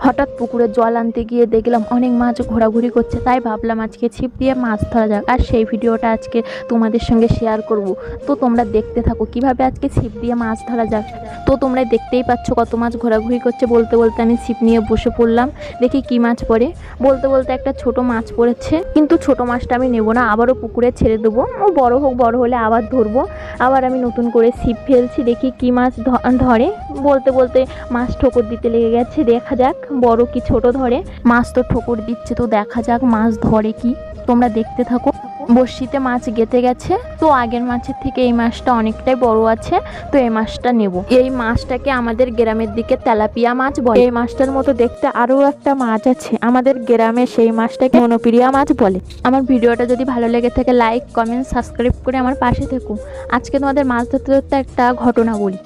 হঠাৎ পুকুরে জল আনতে গিয়ে দেখলাম অনেক মাছ ঘোরাঘুরি করছে, তাই ভাবলাম আজকে ছিপ দিয়ে মাছ ধরা যাক। আর সেই ভিডিওটা আজকে তোমাদের সঙ্গে শেয়ার করব। তো তোমরা দেখতে থাকো কিভাবে আজকে ছিপ দিয়ে মাছ ধরা যাক। তো তোমরা দেখতেই পাচ্ছ কত মাছ ঘোরাঘুরি করছে। বলতে বলতে আমি ছিপ নিয়ে বসে পড়লাম, দেখি কি মাছ পড়ে। বলতে বলতে একটা ছোট মাছ পড়েছে, কিন্তু ছোট মাছটা আমি নেবো না, আবারও পুকুরে ছেড়ে দেবো। ও বড় হোক, বড় হলে আবার ধরবো। আবার আমি নতুন করে ছিপ ফেলছি, দেখি কি মাছ ধরে। বলতে বলতে মাছ ঠোকর দিতে লেগে গেছে, দেখা যাক বড় কি ছোট ধরে। মাছ তো ঠোকর দিচ্ছে, তো দেখা যাক মাছ ধরে কি। তোমরা দেখতে থাকো। বড়শিতে মাছ গেঁথে গেছে, তো আগের মাছের থেকে এই মাছটা অনেকটাই বড় আছে, তো এই মাছটা নেব। এই মাছটাকে আমাদের গ্রামের দিকে তেলাপিয়া মাছ বলে। এই মাছটার মতো দেখতে আরও একটা মাছ আছে আমাদের গ্রামে, সেই মাছটাকে মনোপ্রিয়া মাছ বলে। আমার ভিডিওটা যদি ভালো লেগে থাকে লাইক কমেন্ট সাবস্ক্রাইব করে আমার পাশে থেকো। আজকে তোমাদের মাছ ধরতে ধরতে একটা ঘটনা বলি।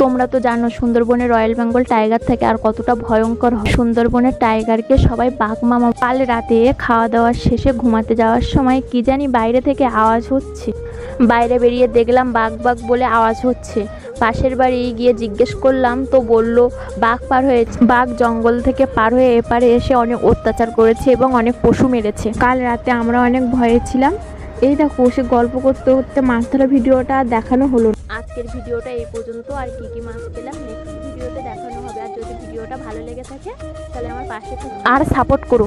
তোমরা তো জানো সুন্দরবনে রয়্যাল বেঙ্গল টাইগার থাকে আর কতটা ভয়ঙ্কর হয়। সুন্দরবনের টাইগারকে সবাই বাঘ মামা। কাল রাতে খাওয়া দাওয়া শেষে ঘুমাতে যাওয়ার সময় কি জানি বাইরে থেকে আওয়াজ হচ্ছে। বাইরে বেরিয়ে দেখলাম বাঘ বাঘ বলে আওয়াজ হচ্ছে। পাশের বাড়ি গিয়ে জিজ্ঞেস করলাম, তো বলল বাঘ পার হয়েছে। বাঘ জঙ্গল থেকে পার হয়ে এপারে এসে অনেক অত্যাচার করেছে এবং অনেক পশু মেরেছে। কাল রাতে আমরা অনেক ভয়ে ছিলাম। এই দেখো, সে গল্প করতে করতে মাছ ধরা ভিডিওটা দেখানো হলো। আজকের ভিডিওটা এই পর্যন্ত। আর কি কি মাছ পেলাম নেক্সট ভিডিওতে দেখানো হবে। আর যদি ভিডিওটা ভালো লেগে থাকে তাহলে আমার পাশে আর সাপোর্ট করো।